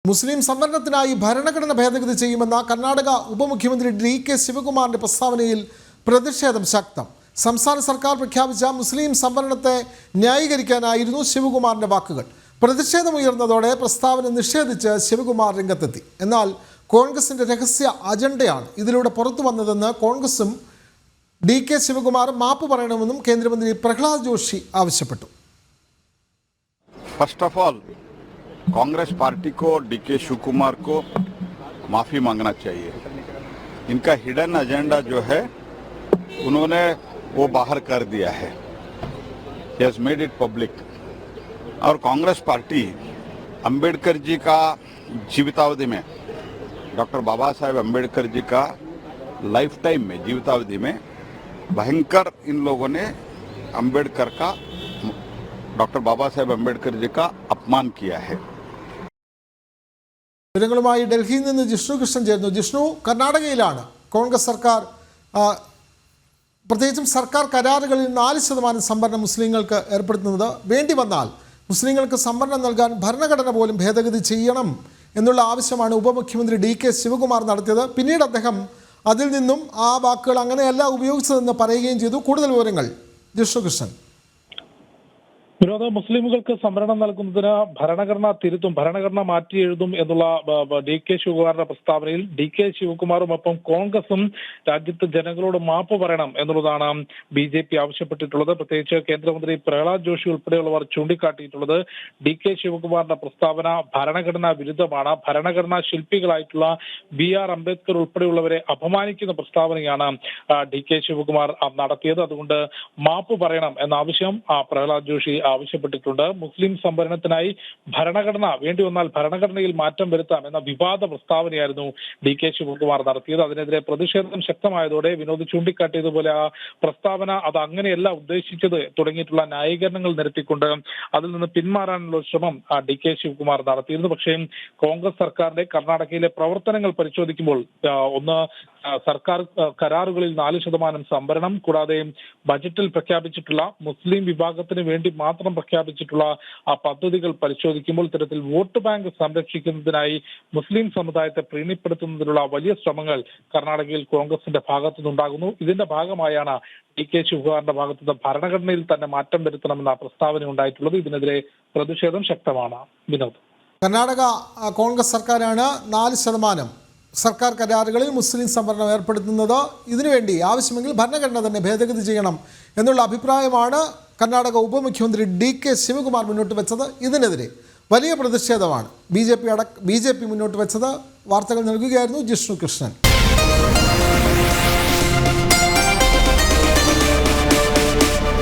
മുസ്ലിം സംവരണത്തിനായി ഭരണഘടന ഭേദഗതി ചെയ്യുമെന്ന കർണാടക ഉപമുഖ്യമന്ത്രി ഡി.കെ. ശിവകുമാറിന്റെ പ്രസ്താവനയിൽ പ്രതിഷേധം ശക്തം. സംസ്ഥാന സർക്കാർ പ്രഖ്യാപിച്ച മുസ്ലിം സംവരണത്തെ ന്യായീകരിക്കാനായിരുന്നു ശിവകുമാറിന്റെ വാക്കുകൾ. പ്രതിഷേധമുയർന്നതോടെ പ്രസ്താവന നിഷേധിച്ച് ശിവകുമാർ രംഗത്തെത്തി. എന്നാൽ കോൺഗ്രസിന്റെ രഹസ്യ അജണ്ടയാണ് ഇതിലൂടെ പുറത്തു വന്നതെന്ന് കോൺഗ്രസും ഡി.കെ. ശിവകുമാർ മാപ്പ് പറയണമെന്നും കേന്ദ്രമന്ത്രി പ്രഹ്ലാദ് ജോഷി ആവശ്യപ്പെട്ടു. First of all Congress party को डी.के. शिवकुमार को माफी मांगना चाहिए. इनका हिडन एजेंडा जो है उन्होंने वो बाहर कर दिया है. He has made it public. और कांग्रेस पार्टी अंबेडकर जी का जीवितावधि में, डॉक्टर बाबा साहेब अंबेडकर जी का लाइफ टाइम में जीवितावधि में भयंकर इन लोगों ने अंबेडकर का, डॉक्टर बाबा साहेब अंबेडकर जी का अपमान किया है. വിവരങ്ങളുമായി ഡൽഹിയിൽ നിന്ന് ജിഷ്ണു കൃഷ്ണൻ ചേരുന്നു. ജിഷ്ണു, കർണാടകയിലാണ് കോൺഗ്രസ് സർക്കാർ പ്രത്യേകിച്ചും സർക്കാർ കരാറുകളിൽ 4% സംവരണം മുസ്ലിങ്ങൾക്ക് ഏർപ്പെടുത്തുന്നത്. വേണ്ടി വന്നാൽ മുസ്ലിങ്ങൾക്ക് സംവരണം നൽകാൻ ഭരണഘടന പോലും ഭേദഗതി ചെയ്യണം എന്നുള്ള ആവശ്യമാണ് ഉപമുഖ്യമന്ത്രി ഡി.കെ. ശിവകുമാർ നടത്തിയത്. പിന്നീട് അദ്ദേഹം അതിൽ നിന്നും ആ വാക്കുകൾ അങ്ങനെയല്ല ഉപയോഗിച്ചതെന്ന് പറയുകയും ചെയ്തു. കൂടുതൽ വിവരങ്ങൾ ജിഷ്ണു കൃഷ്ണൻ. വിനോദ, മുസ്ലിമുകൾക്ക് സംവരണം നൽകുന്നതിന് ഭരണഘടന തിരുത്തും, ഭരണഘടന മാറ്റി എഴുതും എന്നുള്ള ഡി.കെ. ശിവകുമാറിന്റെ പ്രസ്താവനയിൽ ഡി.കെ. ശിവകുമാറും ഒപ്പം കോൺഗ്രസും രാജ്യത്തെ ജനങ്ങളോട് മാപ്പ് പറയണം എന്നുള്ളതാണ് ബി.ജെ.പി. ആവശ്യപ്പെട്ടിട്ടുള്ളത്. പ്രത്യേകിച്ച് കേന്ദ്രമന്ത്രി പ്രഹ്ലാദ് ജോഷി ഉൾപ്പെടെയുള്ളവർ ചൂണ്ടിക്കാട്ടിയിട്ടുള്ളത് ഡി.കെ. ശിവകുമാറിന്റെ പ്രസ്താവന ഭരണഘടനാ വിരുദ്ധമാണ്. ഭരണഘടനാ ശില്പികളായിട്ടുള്ള ബി.ആർ. അംബേദ്കർ ഉൾപ്പെടെയുള്ളവരെ അപമാനിക്കുന്ന പ്രസ്താവനയാണ് ഡി.കെ. ശിവകുമാർ നടത്തിയത്. അതുകൊണ്ട് മാപ്പ് പറയണം എന്ന ആവശ്യം പ്രഹ്ലാദ് ജോഷി ആവശ്യപ്പെട്ടിട്ടുണ്ട്. മുസ്ലിം സംവരണത്തിനായി ഭരണഘടന വേണ്ടി വന്നാൽ ഭരണഘടനയിൽ മാറ്റം വരുത്താം എന്ന വിവാദ പ്രസ്താവനയായിരുന്നു ഡി.കെ. ശിവകുമാർ നടത്തിയത്. അതിനെതിരെ പ്രതിഷേധം ശക്തമായതോടെ വിനോദ് ചൂണ്ടിക്കാട്ടിയതുപോലെ ആ പ്രസ്താവന അത് അങ്ങനെയല്ല ഉദ്ദേശിച്ചത് തുടങ്ങിയിട്ടുള്ള ന്യായീകരണങ്ങൾ നിരത്തിക്കൊണ്ട് അതിൽ നിന്ന് പിന്മാറാനുള്ള ശ്രമം ഡി.കെ. ശിവകുമാർ നടത്തിയിരുന്നു. പക്ഷേ കോൺഗ്രസ് സർക്കാരിന്റെ കർണാടകയിലെ പ്രവർത്തനങ്ങൾ പരിശോധിക്കുമ്പോൾ ഒന്ന്, സർക്കാർ കരാറുകളിൽ 4% സംവരണം, കൂടാതെ ബജറ്റിൽ പ്രഖ്യാപിച്ചിട്ടുള്ള മുസ്ലിം വിഭാഗത്തിന് വേണ്ടി മാത്രം പ്രഖ്യാപിച്ചിട്ടുള്ള ആ പദ്ധതികൾ പരിശോധിക്കുമ്പോൾ ഇത്തരത്തിൽ വോട്ട് ബാങ്ക് സംരക്ഷിക്കുന്നതിനായി മുസ്ലിം സമുദായത്തെ പ്രീണിപ്പെടുത്തുന്നതിനുള്ള വലിയ ശ്രമങ്ങൾ കർണാടകയിൽ കോൺഗ്രസിന്റെ ഭാഗത്തു നിന്നുണ്ടാകുന്നു. ഇതിന്റെ ഭാഗമായാണ് ഡി.കെ. ശിവകുമാറിന്റെ ഭാഗത്തുനിന്ന് ഭരണഘടനയിൽ തന്നെ മാറ്റം വരുത്തണമെന്ന പ്രസ്താവന ഉണ്ടായിട്ടുള്ളത്. ഇതിനെതിരെ പ്രതിഷേധം ശക്തമാണ്. വിനോദ്, കർണാടക കോൺഗ്രസ് സർക്കാരാണ് 4% സർക്കാർ കരാറുകളിൽ മുസ്ലിം സംവരണം ഏർപ്പെടുത്തുന്നത്. ഇതിനുവേണ്ടി ആവശ്യമെങ്കിൽ ഭരണഘടന തന്നെ ഭേദഗതി ചെയ്യണം എന്നുള്ള അഭിപ്രായമാണ് കർണാടക ഉപമുഖ്യമന്ത്രി ഡി.കെ. ശിവകുമാർ മുന്നോട്ട് വെച്ചത്. ഇതിനെതിരെ വലിയ പ്രതിഷേധമാണ് ബി ജെ പി മുന്നോട്ട് വെച്ചത്. വാർത്തകൾ നൽകുകയായിരുന്നു ജിഷ്ണു കൃഷ്ണൻ.